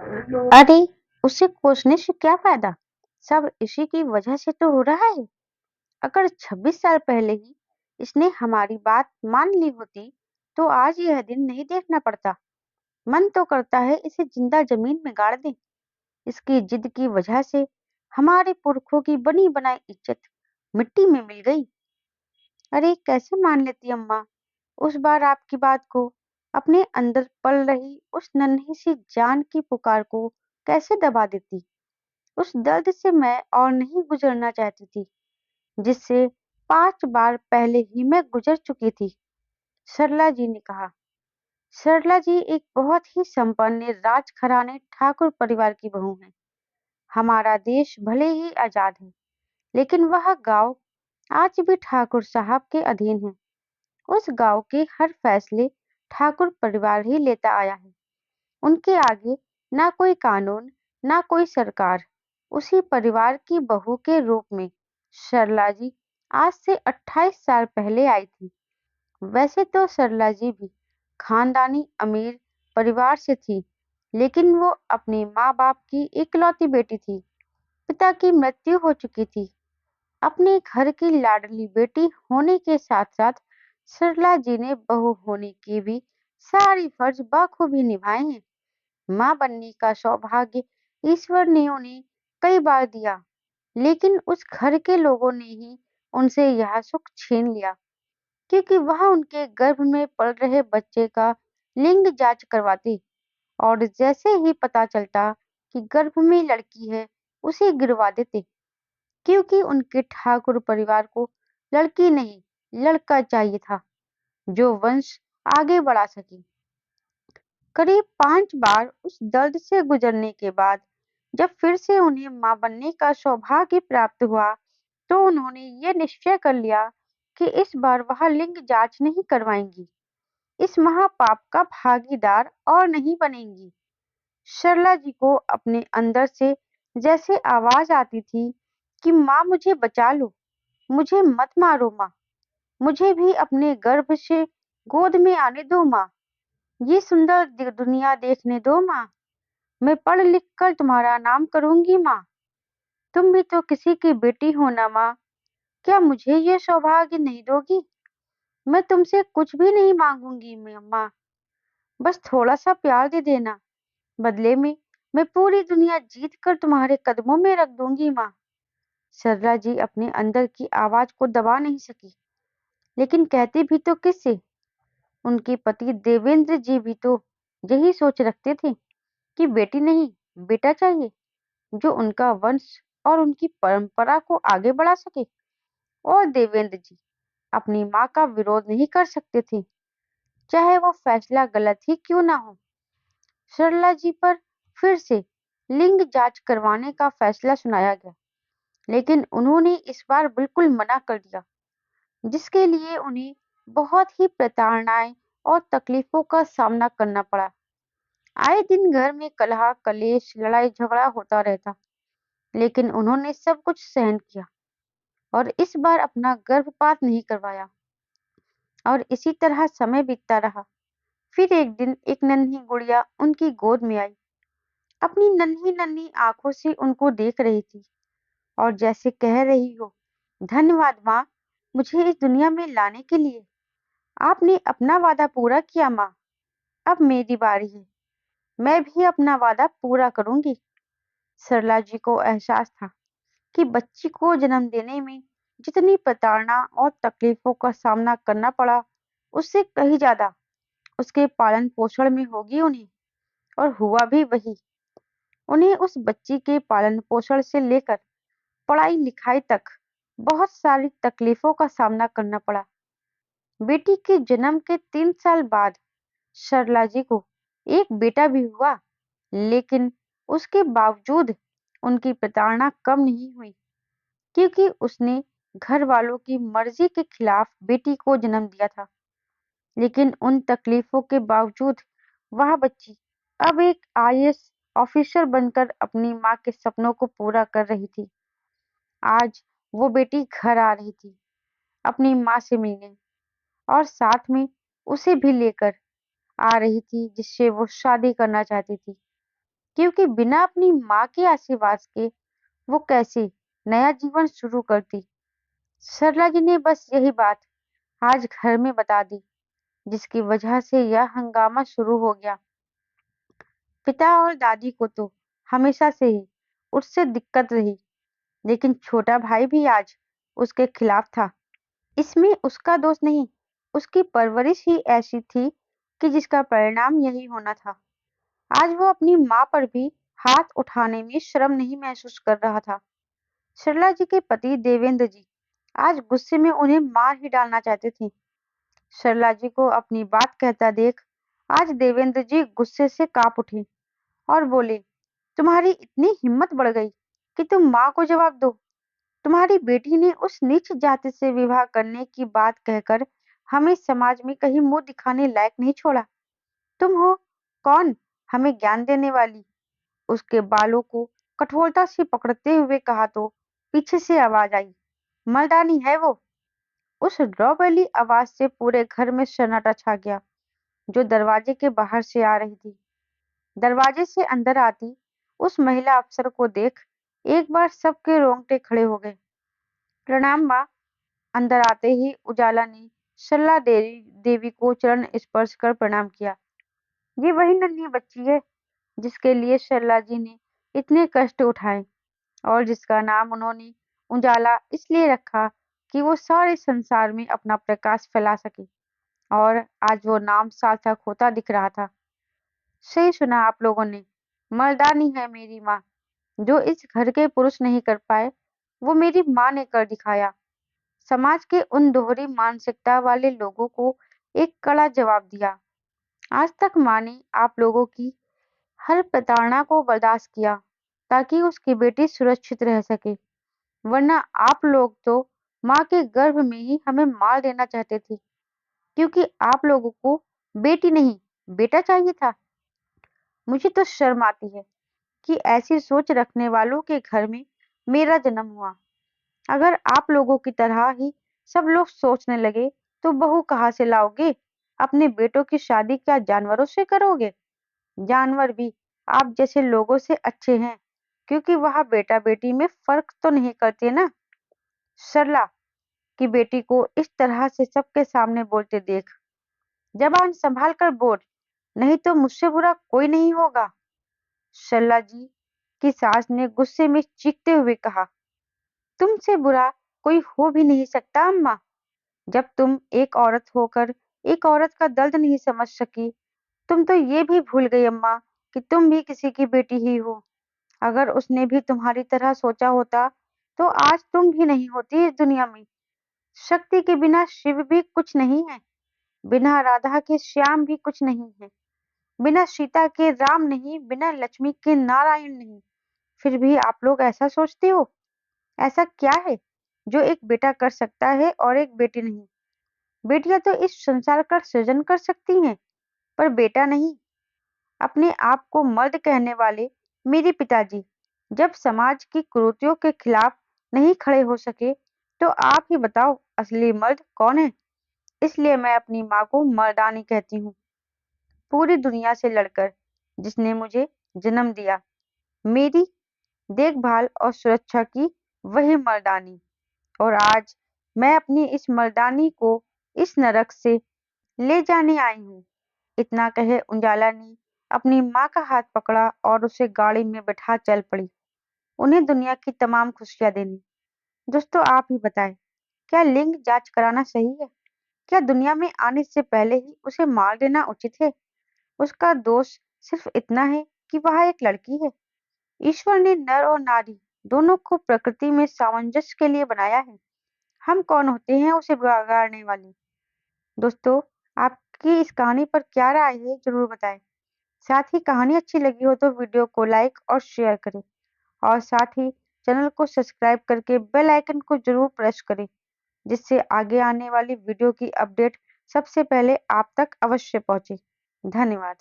अरे, उसे कोसने से क्या फायदा? सब इसी की वजह से तो हो रहा है। अगर 26 साल पहले ही इसने हमारी बात मान ली होती, तो आज यह दिन नहीं देखना पड़ता। मन तो करता है इसे जिंदा जमीन में गाड़ दें। इसकी जिद की वजह से हमारे पुरखों की बनी बनाई इज्जत मिट्टी में मिल गई। अरे, कैसे मान लेती अम्मा उस बार आपकी बात को? अपने अंदर पल रही उस नन्ही सी जान की पुकार को कैसे दबा देती? उस दर्द से मैं और नहीं गुजरना चाहती थी, जिससे 5 बार पहले ही मैं गुजर चुकी थी। सरला जी ने कहा। सरला जी एक बहुत ही संपन्न राजघराने ठाकुर परिवार की बहू हैं। हमारा देश भले ही आजाद है, लेकिन वह गांव आज भी ठाकुर साहब के अधीन है। उस गांव के हर फैसले ठाकुर परिवार ही लेता आया है। उनके आगे ना कोई कानून, ना कोई सरकार। उसी परिवार की बहू के रूप में सरला जी आज से 28 साल पहले आई थी। वैसे तो सरला जी भी खानदानी अमीर परिवार से थी, लेकिन वो अपने माँ बाप की इकलौती बेटी थी। पिता की मृत्यु हो चुकी थी। अपने घर की लाडली बेटी होने के साथ साथ सरला जी ने बहू होने के भी सारी फर्ज बखूबी निभाए हैं। माँ बनने का सौभाग्य ईश्वर ने उन्हें कई बार दिया, लेकिन उस घर के लोगों ने ही उनसे यह सुख छीन लिया, क्योंकि वह उनके गर्भ में पल रहे बच्चे का लिंग जांच करवाते, और जैसे ही पता चलता कि गर्भ में लड़की है, उसे गिरवा देते, क्योंकि उनके ठाकुर परिवार को लड़की नहीं, लड़का चाहिए था, जो वंश आगे बढ़ा सके। करीब 5 बार उस दर्द से गुजरने के बाद जब फिर से उन्हें मां बनने का सौभाग्य प्राप्त हुआ, तो उन्होंने ये निश्चय कर लिया कि इस बार वह लिंग जांच नहीं करवाएंगी, इस महापाप का भागीदार और नहीं बनेंगी। सरला जी को अपने अंदर से जैसे आवाज आती थी कि माँ मुझे बचा लो, मुझे मत मारो माँ, मुझे भी अपने गर्भ से गोद में आने दो माँ, ये सुंदर दुनिया देखने दो माँ, मैं पढ़ लिख कर तुम्हारा नाम करूंगी माँ, तुम भी तो किसी की बेटी हो ना माँ, क्या मुझे ये सौभाग्य नहीं दोगी? मैं तुमसे कुछ भी नहीं मांगूंगी माँ, बस थोड़ा सा प्यार दे देना, बदले में मैं पूरी दुनिया जीत कर तुम्हारे कदमों में रख दूंगी माँ। सरला जी अपने अंदर की आवाज को दबा नहीं सकी, लेकिन कहती भी तो किससे? उनके पति देवेंद्र जी भी तो यही सोच रखते थे कि बेटी नहीं, बेटा चाहिए, जो उनका वंश और उनकी परंपरा को आगे बढ़ा सके। और देवेंद्र जी अपनी माँ का विरोध नहीं कर सकते थे, चाहे वो फैसला गलत ही क्यों ना हो। सरला जी पर फिर से लिंग जांच करवाने का फैसला सुनाया गया, लेकिन उन्होंने इस बार बिल्कुल मना कर दिया, जिसके लिए उन्हें बहुत ही प्रताड़नाएं और तकलीफों का सामना करना पड़ा। आए दिन घर में कलह कलेश लड़ाई झगड़ा होता रहता, लेकिन उन्होंने सब कुछ सहन किया और इस बार अपना गर्भपात नहीं करवाया, और इसी तरह समय बीतता रहा। फिर एक दिन एक नन्ही गुड़िया उनकी गोद में आई, अपनी नन्ही नन्ही आंखों से उनको देख रही थी और जैसे कह रही हो, धन्यवाद माँ, मुझे इस दुनिया में लाने के लिए। आपने अपना वादा पूरा किया माँ, अब मेरी बारी है, मैं भी अपना वादा पूरा करूंगी। सरला जी को एहसास था कि बच्ची को जन्म देने में जितनी प्रताड़ना और तकलीफों का सामना करना पड़ा, उससे कहीं ज्यादा उसके पालन पोषण में होगी उन्हें। और हुआ भी वही। उन्हें उस बच्ची के पालन पोषण से लेकर पढ़ाई लिखाई तक बहुत सारी तकलीफों का सामना करना पड़ा। बेटी के जन्म के 3 साल बाद सरला जी को एक बेटा भी हुआ, लेकिन उसके बावजूद उनकी प्रताड़ना कम नहीं हुई, क्योंकि उसने घर वालों की मर्जी के खिलाफ बेटी को जन्म दिया था। लेकिन उन तकलीफों के बावजूद वह बच्ची अब एक आईएएस ऑफिसर बनकर अपनी माँ के सपनों को पूरा कर रही थी। आज वो बेटी घर आ रही थी अपनी माँ से मिलने, और साथ में उसे भी लेकर आ रही थी जिससे वो शादी करना चाहती थी। क्योंकि बिना अपनी माँ के आशीर्वाद के वो कैसे नया जीवन शुरू करती। सरला जी ने बस यही बात आज घर में बता दी, जिसकी वजह से यह हंगामा शुरू हो गया। पिता और दादी को तो हमेशा से ही उससे दिक्कत रही, लेकिन छोटा भाई भी आज उसके खिलाफ था। इसमें उसका दोष नहीं, उसकी परवरिश ही ऐसी थी कि जिसका परिणाम यही होना था। आज वो अपनी माँ पर भी हाथ उठाने में शर्म नहीं महसूस कर रहा था। सरला जी के पति देवेंद्र जी आज गुस्से में उन्हें मार ही डालना चाहते थे। सरला जी को अपनी बात कहता देख आज देवेंद्र जी गुस्से से कांप उठे और बोले, तुम्हारी इतनी हिम्मत बढ़ गई कि तुम माँ को जवाब दो। तुम्हारी बेटी ने उस नीच जाति से विवाह करने की बात कहकर हमें समाज में कहीं मुंह दिखाने लायक नहीं छोड़ा। तुम हो कौन हमें ज्ञान देने वाली? उसके बालों को कठोरता से पकड़ते हुए कहा तो पीछे से आवाज आई, मर्दानी है वो। उस रौबैली आवाज से पूरे घर में सन्नाटा छा गया, जो दरवाजे के बाहर से आ रही थी। दरवाजे से अंदर आती उस महिला अफसर को देख एक बार सबके रोंगटे खड़े हो गए। प्रणाम माँ। अंदर आते ही उजाला ने सरला देवी को चरण स्पर्श कर प्रणाम किया। ये वही नन्ही बच्ची है जिसके लिए सरला जी ने इतने कष्ट उठाए और जिसका नाम उन्होंने उजाला इसलिए रखा कि वो सारे संसार में अपना प्रकाश फैला सके। और आज वो नाम सार्थक होता दिख रहा था। सही सुना आप लोगों ने, मर्दानी है मेरी माँ। जो इस घर के पुरुष नहीं कर पाए वो मेरी माँ ने कर दिखाया। समाज के उन दोहरी मानसिकता वाले लोगों को एक कड़ा जवाब दिया। आज तक माँ ने आप लोगों की हर प्रताड़ना को बर्दाश्त किया ताकि उसकी बेटी सुरक्षित रह सके, वरना आप लोग तो माँ के गर्भ में ही हमें मार देना चाहते थे, क्योंकि आप लोगों को बेटी नहीं बेटा चाहिए था। मुझे तो शर्म आती है कि ऐसी सोच रखने वालों के घर में मेरा जन्म हुआ। अगर आप लोगों की तरह ही सब लोग सोचने लगे तो बहू कहाँ से लाओगे? अपने बेटों की शादी क्या जानवरों से करोगे? जानवर भी आप जैसे लोगों से अच्छे हैं, क्योंकि वह बेटा बेटी में फर्क तो नहीं करते ना। सरला की बेटी को इस तरह से सबके सामने बोलते देख जबान संभाल कर बोल, नहीं तो मुझसे बुरा कोई नहीं होगा। सरला जी की सास ने गुस्से में चीखते हुए कहा, तुमसे बुरा कोई हो भी नहीं सकता अम्मा। जब तुम एक औरत होकर एक औरत का दर्द नहीं समझ सकी, तुम तो ये भी भूल गई अम्मा कि तुम भी किसी की बेटी ही हो। अगर उसने भी तुम्हारी तरह सोचा होता तो आज तुम भी नहीं होती इस दुनिया में। शक्ति के बिना शिव भी कुछ नहीं है, बिना राधा के श्याम भी कुछ नहीं है, बिना सीता के राम नहीं, बिना लक्ष्मी के नारायण नहीं। फिर भी आप लोग ऐसा सोचते हो। ऐसा क्या है जो एक बेटा कर सकता है और एक बेटी नहीं? बेटियां तो इस संसार का सृजन कर सकती हैं, पर बेटा नहीं। अपने आप को मर्द कहने वाले मेरे पिताजी जब समाज की कुरीतियों के खिलाफ नहीं खड़े हो सके, तो आप ही बताओ असली मर्द कौन है? इसलिए मैं अपनी माँ को मर्दानी कहती हूँ। पूरी दुनिया से लड़कर जिसने मुझे जन्म दिया, मेरी देखभाल और सुरक्षा की वही मर्दानी। और आज मैं अपनी इस मर्दानी को इस नरक से ले जाने आई हूँ। इतना कहे उजाला ने अपनी माँ का हाथ पकड़ा और उसे गाड़ी में बैठा चल पड़ी, उन्हें दुनिया की तमाम खुशियां देने। दोस्तों आप ही बताएं, क्या लिंग जांच कराना सही है? क्या दुनिया में आने से पहले ही उसे मार देना उचित है? उसका दोष सिर्फ इतना है कि वह एक लड़की है। ईश्वर ने नर और नारी दोनों को प्रकृति में सामंजस्य के लिए बनाया है। हम कौन होते हैं उसे बिगाड़ने वाले? दोस्तों, आपकी इस कहानी पर क्या राय है जरूर बताएं। साथ ही कहानी अच्छी लगी हो तो वीडियो को लाइक और शेयर करें और साथ ही चैनल को सब्सक्राइब करके बेल आइकन को जरूर प्रेस करें, जिससे आगे आने वाली वीडियो की अपडेट सबसे पहले आप तक अवश्य पहुंचे। धन्यवाद।